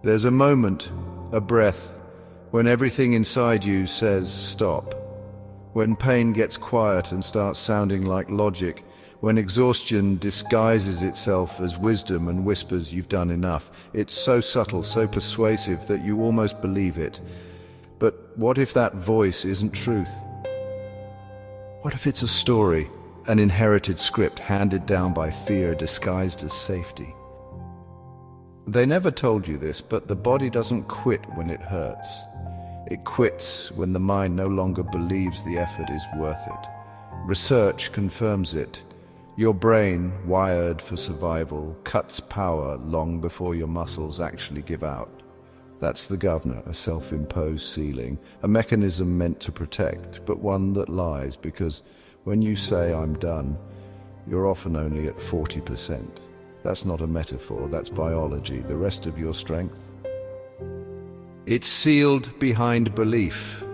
There's a moment, a breath, when everything inside you says stop. When pain gets quiet and starts sounding like logic. When exhaustion disguises itself as wisdom and whispers you've done enough. It's so subtle, so persuasive that you almost believe it. But what if that voice isn't truth? What if it's a story, an inherited script handed down by fear disguised as safety? They never told you this, but the body doesn't quit when it hurts. It quits when the mind no longer believes the effort is worth it. Research confirms it. Your brain, wired for survival, cuts power long before your muscles actually give out. That's the governor, a self-imposed ceiling, a mechanism meant to protect, but one that lies, because when you say I'm done, you're often only at 40%. That's not a metaphor, that's biology. The rest of your strength? It's sealed behind belief.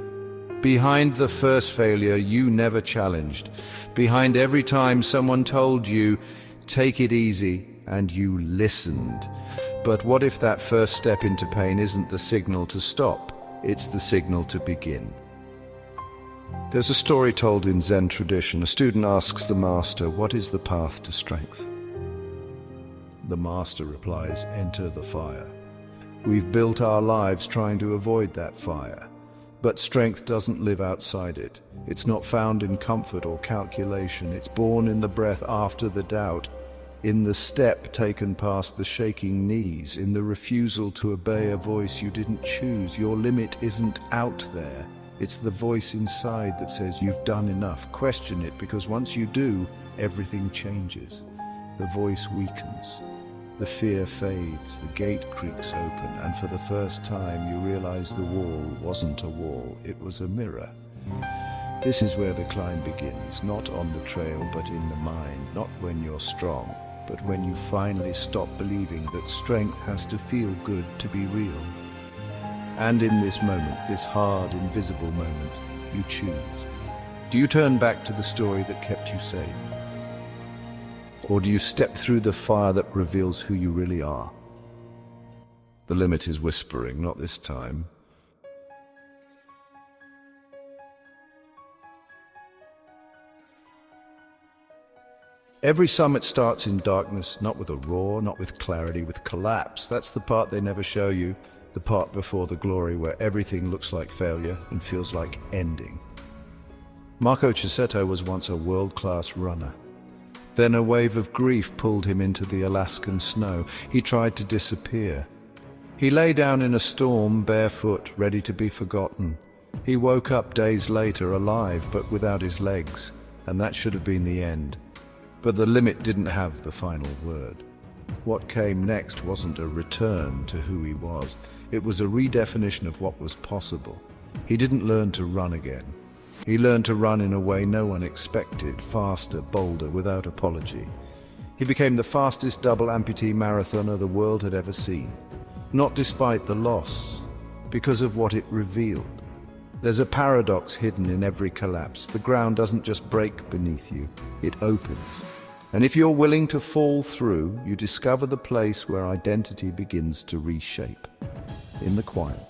Behind the first failure you never challenged. Behind every time someone told you, take it easy, and you listened. But what if that first step into pain isn't the signal to stop? It's the signal to begin. There's a story told in Zen tradition. A student asks the master, what is the path to strength? The master replies, enter the fire. We've built our lives trying to avoid that fire. But strength doesn't live outside it. It's not found in comfort or calculation. It's born in the breath after the doubt, in the step taken past the shaking knees, in the refusal to obey a voice you didn't choose. Your limit isn't out there. It's the voice inside that says you've done enough. Question it, because once you do, everything changes. The voice weakens. The fear fades, the gate creaks open, and for the first time you realize the wall wasn't a wall, it was a mirror. This is where the climb begins, not on the trail but in the mind, not when you're strong, but when you finally stop believing that strength has to feel good to be real. And in this moment, this hard, invisible moment, you choose. Do you turn back to the story that kept you safe? Or do you step through the fire that reveals who you really are? The limit is whispering, not this time. Every summit starts in darkness, not with a roar, not with clarity, with collapse. That's the part they never show you, the part before the glory where everything looks like failure and feels like ending. Marco Cicchetto was once a world-class runner. Then a wave of grief pulled him into the Alaskan snow. He tried to disappear. He lay down in a storm, barefoot, ready to be forgotten. He woke up days later, alive, but without his legs, and that should have been the end. But the limit didn't have the final word. What came next wasn't a return to who he was. It was a redefinition of what was possible. He didn't learn to run again. He learned to run in a way no one expected, faster, bolder, without apology. He became the fastest double amputee marathoner the world had ever seen. Not despite the loss, because of what it revealed. There's a paradox hidden in every collapse. The ground doesn't just break beneath you, it opens. And if you're willing to fall through, you discover the place where identity begins to reshape. In the quiet,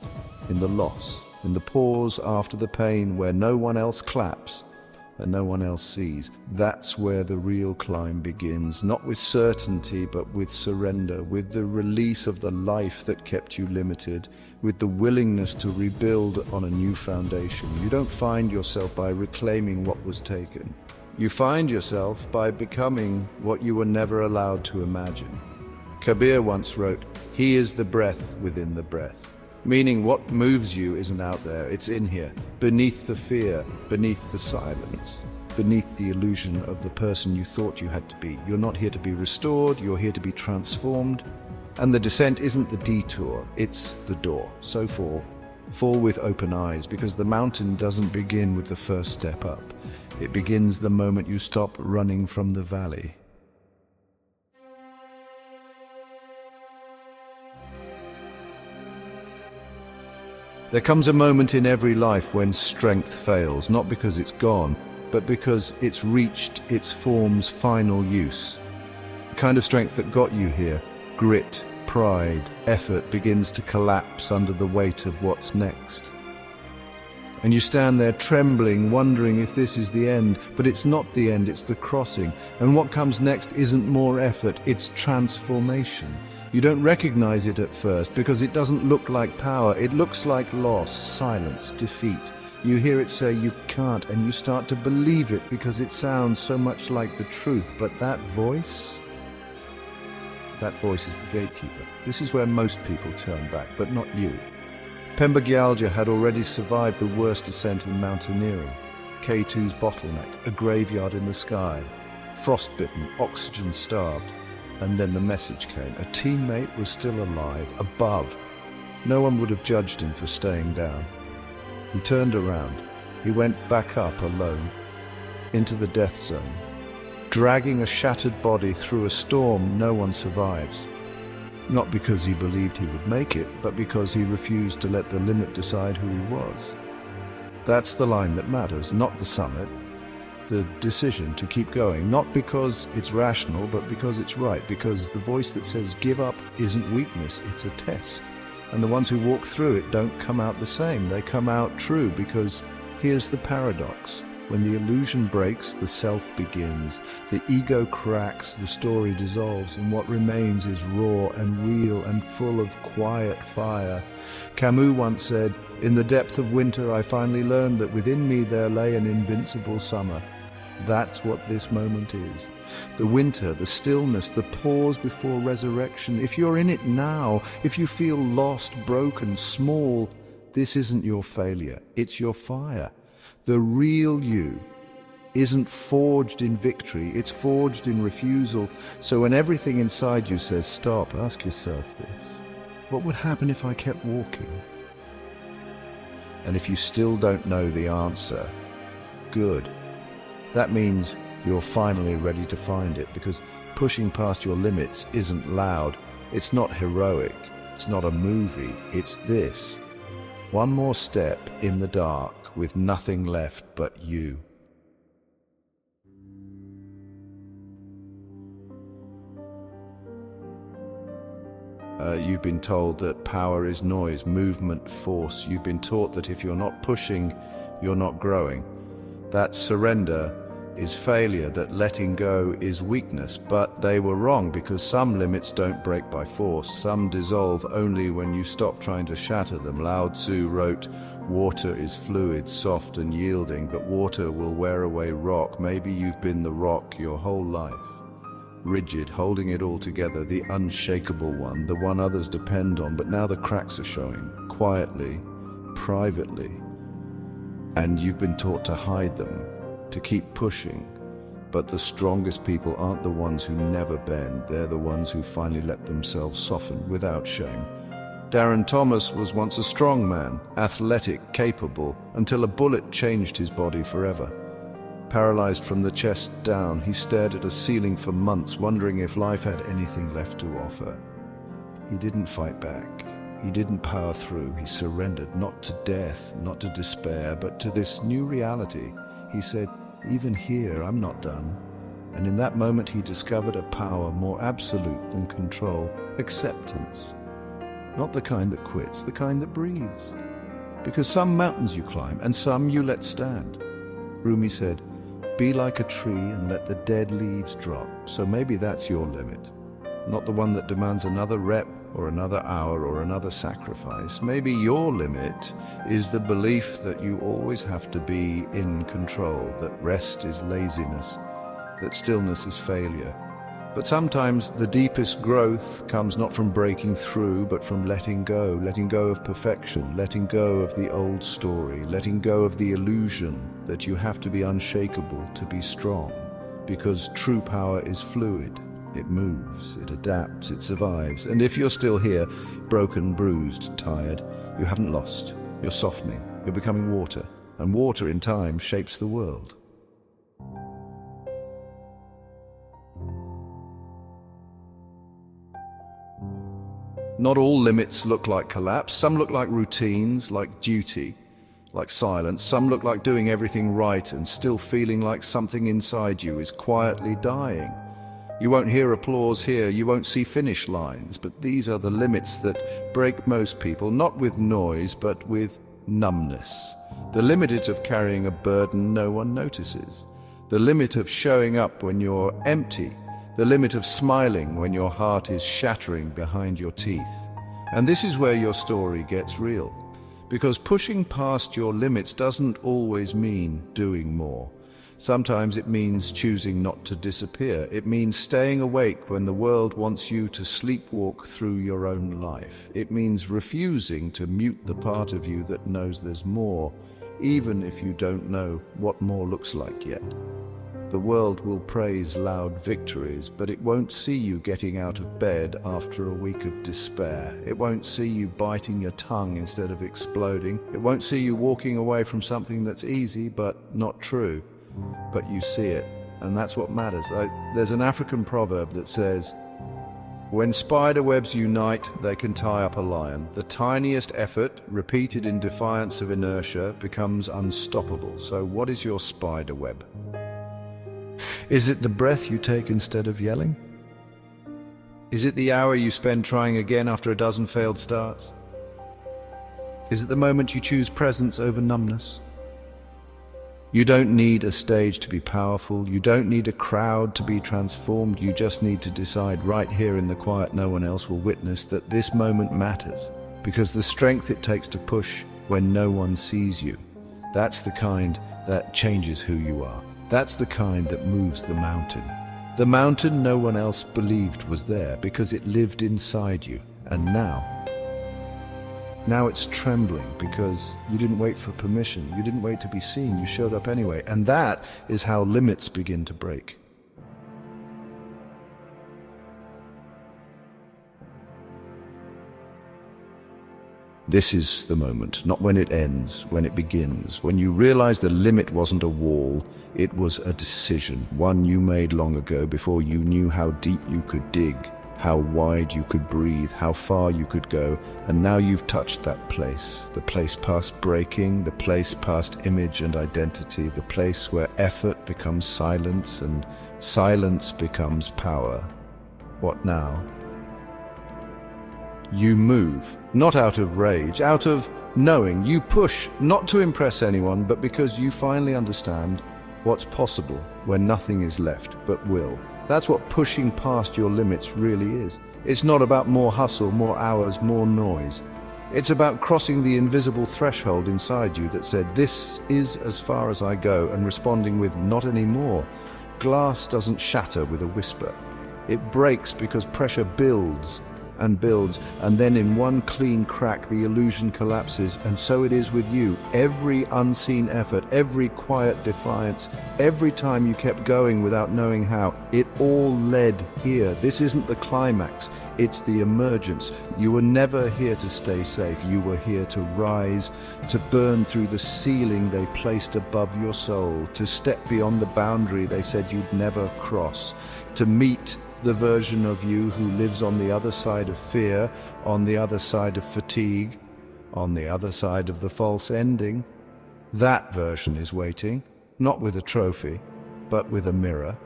in the loss, in the pause after the pain where no one else claps and no one else sees. That's where the real climb begins, not with certainty but with surrender, with the release of the life that kept you limited, with the willingness to rebuild on a new foundation. You don't find yourself by reclaiming what was taken. You find yourself by becoming what you were never allowed to imagine. Kabir once wrote, "He is the breath within the breath." Meaning what moves you isn't out there, it's in here, beneath the fear, beneath the silence, beneath the illusion of the person you thought you had to be. You're not here to be restored, you're here to be transformed. And the descent isn't the detour, it's the door. So fall with open eyes, because the mountain doesn't begin with the first step up. It begins the moment you stop running from the valley. There comes a moment in every life when strength fails, not because it's gone, but because it's reached its form's final use. The kind of strength that got you here, grit, pride, effort begins to collapse under the weight of what's next. And you stand there trembling, wondering if this is the end, but it's not the end, it's the crossing. And what comes next isn't more effort, it's transformation. You don't recognize it at first because it doesn't look like power. It looks like loss, silence, defeat. You hear it say you can't, and you start to believe it because it sounds so much like the truth. But that voice is the gatekeeper. This is where most people turn back, but not you. Pemba-Gyalja had already survived the worst ascent in mountaineering. K2's bottleneck, a graveyard in the sky, frostbitten, oxygen-starved. And then the message came. A teammate was still alive, above. No one would have judged him for staying down. He turned around. He went back up alone, into the death zone. Dragging a shattered body through a storm no one survives. Not because he believed he would make it, but because he refused to let the limit decide who he was. That's the line that matters, not the summit. The decision to keep going, not because it's rational, but because it's right, because the voice that says give up isn't weakness, it's a test. And the ones who walk through it don't come out the same, they come out true, because here's the paradox. When the illusion breaks, the self begins, the ego cracks, the story dissolves, and what remains is raw and real and full of quiet fire. Camus once said, "In the depth of winter I finally learned that within me there lay an invincible summer." That's what this moment is. The winter, the stillness, the pause before resurrection. If you're in it now, if you feel lost, broken, small, this isn't your failure, it's your fire. The real you isn't forged in victory, it's forged in refusal. So when everything inside you says stop, ask yourself this. What would happen if I kept walking? And if you still don't know the answer, good. That means you're finally ready to find it, because pushing past your limits isn't loud, it's not heroic, it's not a movie, it's this. One more step in the dark with nothing left but you. You've been told that power is noise, movement, force. You've been taught that if you're not pushing, you're not growing. That surrender is failure, that letting go is weakness. But they were wrong, because some limits don't break by force. Some dissolve only when you stop trying to shatter them. Lao Tzu wrote, "Water is fluid, soft and yielding, but water will wear away rock." Maybe you've been the rock your whole life. Rigid, holding it all together, the unshakable one, the one others depend on, but now the cracks are showing, quietly, privately. And you've been taught to hide them, to keep pushing. But the strongest people aren't the ones who never bend, they're the ones who finally let themselves soften without shame. Darren Thomas was once a strong man, athletic, capable, until a bullet changed his body forever. Paralyzed from the chest down, he stared at a ceiling for months, wondering if life had anything left to offer. He didn't fight back. He didn't power through. He surrendered, not to death, not to despair, but to this new reality. He said, "Even here, I'm not done." And in that moment, he discovered a power more absolute than control, acceptance. Not the kind that quits, the kind that breathes. Because some mountains you climb, and some you let stand. Rumi said, "Be like a tree and let the dead leaves drop." So maybe that's your limit. Not the one that demands another rep or another hour or another sacrifice. Maybe your limit is the belief that you always have to be in control, that rest is laziness, that stillness is failure. But sometimes the deepest growth comes not from breaking through, but from letting go of perfection, letting go of the old story, letting go of the illusion that you have to be unshakable to be strong. Because true power is fluid. It moves, it adapts, it survives. And if you're still here, broken, bruised, tired, you haven't lost. You're softening, you're becoming water. And water in time shapes the world. Not all limits look like collapse. Some look like routines, like duty, like silence. Some look like doing everything right and still feeling like something inside you is quietly dying. You won't hear applause here, you won't see finish lines, but these are the limits that break most people, not with noise, but with numbness. The limit of carrying a burden no one notices. The limit of showing up when you're empty. The limit of smiling when your heart is shattering behind your teeth. And this is where your story gets real. Because pushing past your limits doesn't always mean doing more. Sometimes it means choosing not to disappear. It means staying awake when the world wants you to sleepwalk through your own life. It means refusing to mute the part of you that knows there's more, even if you don't know what more looks like yet. The world will praise loud victories, but it won't see you getting out of bed after a week of despair. It won't see you biting your tongue instead of exploding. It won't see you walking away from something that's easy but not true. But you see it, and that's what matters. There's an African proverb that says, when spider webs unite, they can tie up a lion. The tiniest effort, repeated in defiance of inertia, becomes unstoppable. So what is your spider web? Is it the breath you take instead of yelling? Is it the hour you spend trying again after a dozen failed starts? Is it the moment you choose presence over numbness? You don't need a stage to be powerful. You don't need a crowd to be transformed. You just need to decide right here in the quiet no one else will witness that this moment matters. Because the strength it takes to push when no one sees you, that's the kind that changes who you are. That's the kind that moves the mountain. The mountain no one else believed was there because it lived inside you. And now it's trembling because you didn't wait for permission. You didn't wait to be seen. You showed up anyway. And that is how limits begin to break. This is the moment, not when it ends, when it begins, when you realize the limit wasn't a wall, it was a decision, one you made long ago before you knew how deep you could dig, how wide you could breathe, how far you could go, and now you've touched that place, the place past breaking, the place past image and identity, the place where effort becomes silence and silence becomes power. What now? You move, not out of rage, out of knowing. You push, not to impress anyone, but because you finally understand what's possible when nothing is left but will. That's what pushing past your limits really is. It's not about more hustle, more hours, more noise. It's about crossing the invisible threshold inside you that said, this is as far as I go, and responding with, not anymore. Glass doesn't shatter with a whisper. It breaks because pressure builds, and then in one clean crack the illusion collapses. And so it is with you. Every unseen effort, every quiet defiance, every time you kept going without knowing how, it all led here. This isn't the climax, it's the emergence. You were never here to stay safe. You were here to rise, to burn through the ceiling they placed above your soul, to step beyond the boundary they said you'd never cross, to meet the version of you who lives on the other side of fear, on the other side of fatigue, on the other side of the false ending. That version is waiting, not with a trophy, but with a mirror.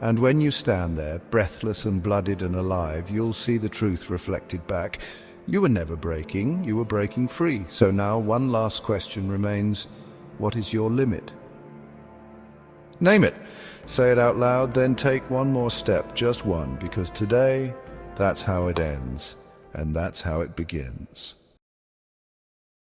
And when you stand there, breathless and blooded and alive, you'll see the truth reflected back. You were never breaking, you were breaking free. So now one last question remains, what is your limit? Name it. Say it out loud, then take one more step, just one, because today, that's how it ends, and that's how it begins.